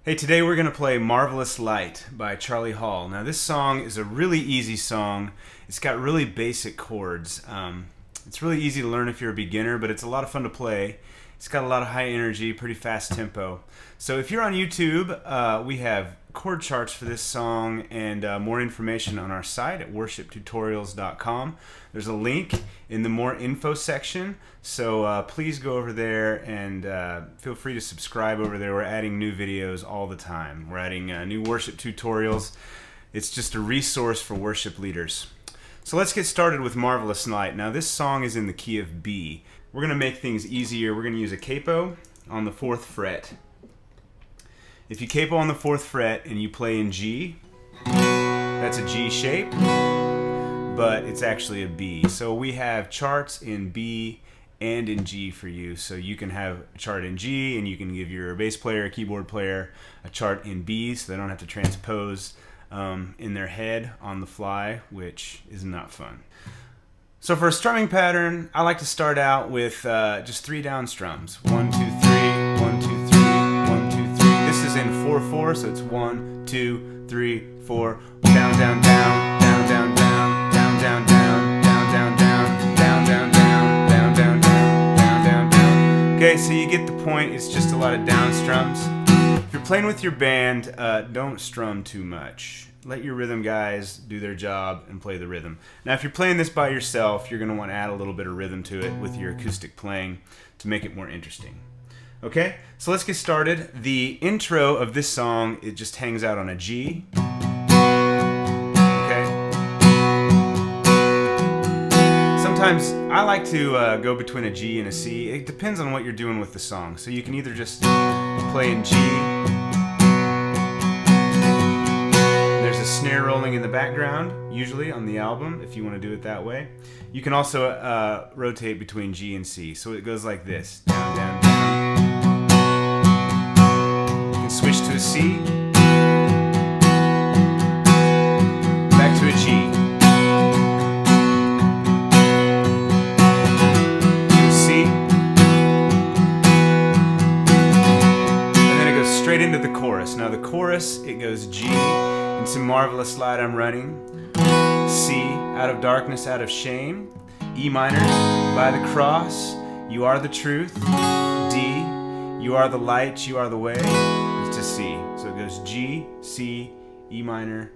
Hey, today we're going to play Marvelous Light by Charlie Hall. Now this song is a really easy song. It's got really basic chords. It's really easy to learn if you're a beginner, but it's a lot of fun to play. It's got a lot of high energy, pretty fast tempo. So if you're on YouTube, we have chord charts for this song and more information on our site at worshiptutorials.com. There's a link in the more info section, so please go over there and feel free to subscribe over there. We're adding new videos all the time. We're adding new worship tutorials. It's just a resource for worship leaders. So let's get started with Marvelous Light. Now this song is in the key of B. We're going to make things easier. We're going to use a capo on the 4th fret. If you capo on the 4th fret and you play in G, that's a G shape, but it's actually a B. So we have charts in B and in G for you. So you can have a chart in G and you can give your bass player, keyboard player a chart in B so they don't have to transpose in their head on the fly, which is not fun. So for a strumming pattern, I like to start out with just 3 down strums. 1, 2, 3, 1, 2, 3, 1, 2, 3. This is in 4/4, so it's 1, 2, 3, 4. Down, down, down, down, down, down, down, down, down, down, down, down, down, down, down, down, down, down, down, down. Okay, so you get the point. It's just a lot of down strums. If you're playing with your band, don't strum too much. Let your rhythm guys do their job and play the rhythm. Now if you're playing this by yourself, you're going to want to add a little bit of rhythm to it with your acoustic playing to make it more interesting. Okay, so let's get started. The intro of this song, it just hangs out on a G. Okay. Sometimes I like to go between a G and a C. It depends on what you're doing with the song. So you can either just play in G. There's a snare rolling in the background, usually on the album, if you want to do it that way. You can also rotate between G and C. So it goes like this. Down, down, down. You can switch to a C. Back to a G. To a C. And then it goes straight into the chorus. Now the chorus, it goes G. Into Marvelous Light I'm running. C, out of darkness, out of shame. E minor, by the cross, you are the truth. D, you are the light, you are the way. It's to C. So it goes G, C, E minor,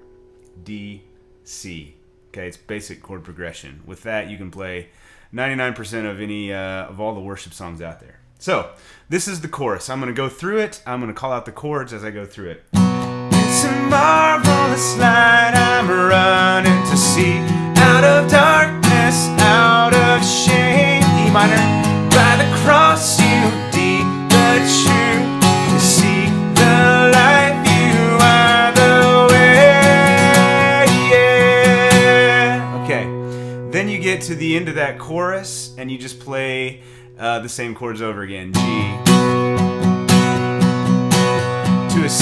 D, C. Okay, it's basic chord progression. With that, you can play 99% of any of all the worship songs out there. So, this is the chorus. I'm going to go through it. I'm going to call out the chords as I go through it. It's a marvelous light I'm running to see. Out of darkness, out of shame. E minor, by the cross you deep the truth. To see the light, you are the way. Yeah. Okay, then you get to the end of that chorus and you just play the same chords over again. G to a C.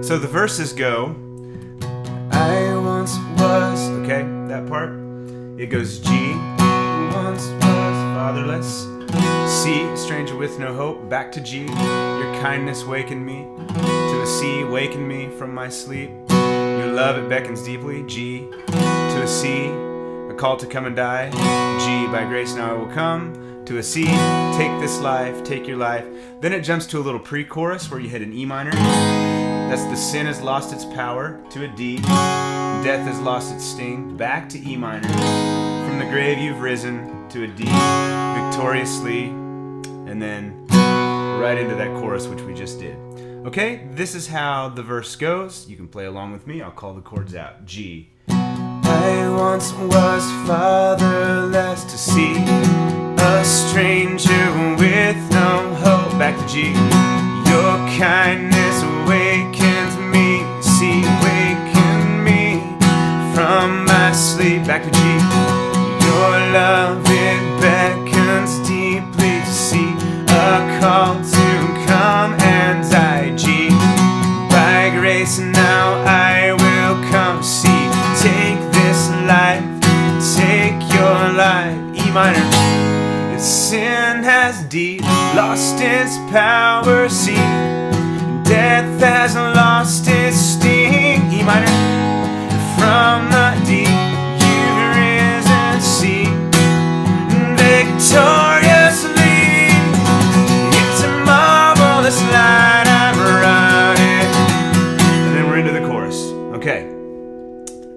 So the verses go, I once was, okay, that part. It goes G, once was fatherless. C, stranger with no hope. Back to G, your kindness wakened me. To a C, wakened me from my sleep. Your love, it beckons deeply. G, to a C, a call to come and die. G, by grace now I will come. To a C, take this life, take your life. Then it jumps to a little pre-chorus where you hit an E minor. That's the sin has lost its power. To a D, death has lost its sting. Back to E minor. From the grave you've risen. To a D, victoriously. And then right into that chorus which we just did. Okay, this is how the verse goes. You can play along with me. I'll call the chords out. G. I once was fatherless to see. A stranger with no hope. Back to G. Your kindness awakens me. See, waken me from my sleep. Back to G. Your love, it beckons deeply to see. A call to come and die. G. By grace life, take your life. E minor. If sin has D, lost its power. C, death has lost its sting. E minor. From the D, you've risen. C, victoriously. It's a marvelous light I'm running. And then we're into the chorus. Okay.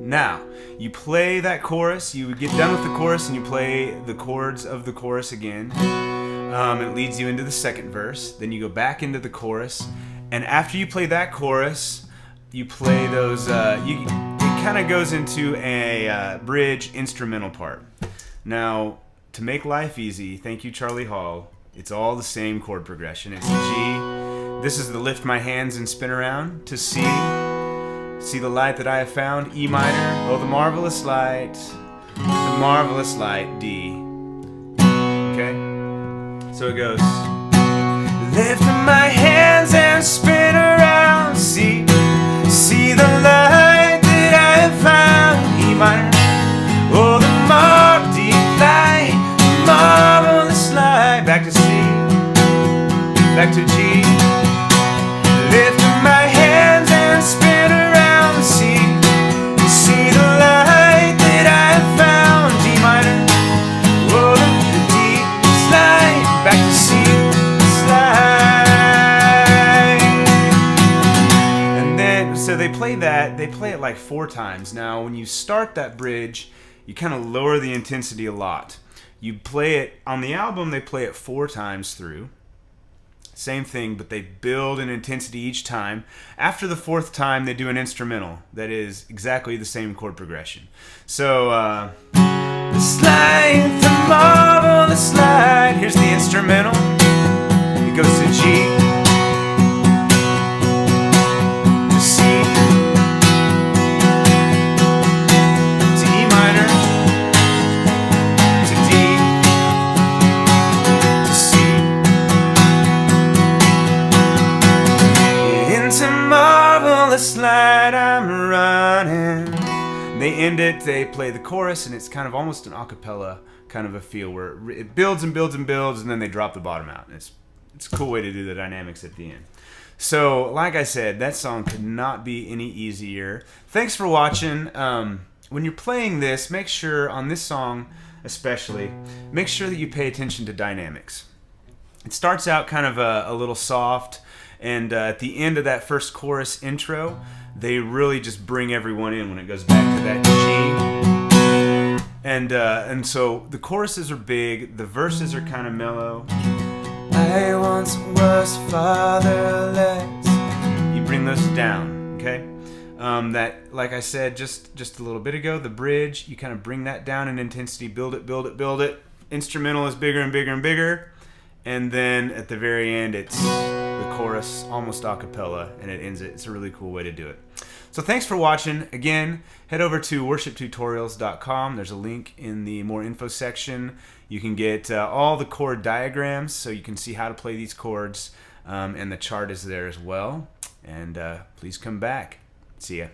Now, you play that chorus, you get done with the chorus and you play the chords of the chorus again. It leads you into the second verse. Then you go back into the chorus. And after you play that chorus, you play those, it kind of goes into a bridge instrumental part. Now, to make life easy, thank you, Charlie Hall, it's all the same chord progression. It's G. This is the lift my hands and spin around. To C. See the light that I have found. E minor. Oh, the marvelous light. The marvelous light. D. Okay? So it goes. Lift my hands and spin around. C. See the light that I have found. E minor. Oh, the D light. Marvelous light. Back to C. Back to G. Lift my hands and spin around. C. See the light that I have found. D minor. Oh, the D slide. Back to C slide. And then, so they play that. They play it like 4 times. Now, when you start that bridge, you kind of lower the intensity a lot. You play it, on the album, they play it 4 times through. Same thing, but they build an intensity each time. After the 4th time, they do an instrumental that is exactly the same chord progression. So, the slide, the marvelous slide. Here's the instrumental. It goes to G, to C, to E minor, to D, to C. Into marvelous light I'm running. They end it, they play the chorus, and it's kind of almost an a cappella kind of a feel where it builds and builds and builds, and then they drop the bottom out. And it's a cool way to do the dynamics at the end. So, like I said, that song could not be any easier. Thanks for watching. When you're playing this, make sure, on this song especially, make sure that you pay attention to dynamics. It starts out kind of a little soft, and at the end of that first chorus intro, they really just bring everyone in when it goes back to that G. And so the choruses are big, the verses are kind of mellow. I once was fatherless. You bring those down, okay? That, like I said just a little bit ago, the bridge, you kind of bring that down in intensity, build it, build it, build it. Instrumental is bigger and bigger and bigger. And then at the very end, it's the chorus, almost a cappella, and it ends it. It's a really cool way to do it. So thanks for watching. Again, head over to worshiptutorials.com. There's a link in the more info section. You can get all the chord diagrams so you can see how to play these chords, and the chart is there as well. And please come back. See ya.